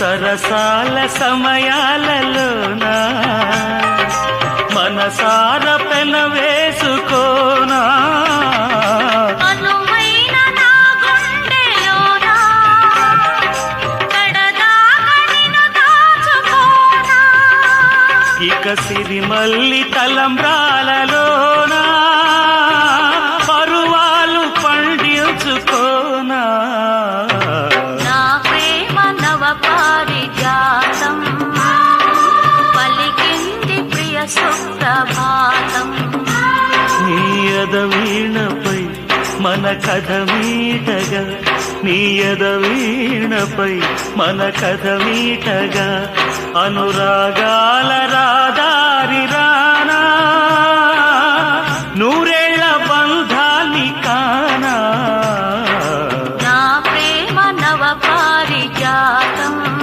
సరసాల సమయాలలోనా మనసార పెన వేసుకోనా ఇక సిరిమల్లి తలంబ్రాలలోనా పరువాలు పండించుకోనా నా ప్రేమ నవ పారిజాతం పలికింది ప్రియ సుప్రభాతం నీయద వీణపై మన కథ మీటగా నీయద వీణపై మన కథ మీటగా అనురాగాల రాధా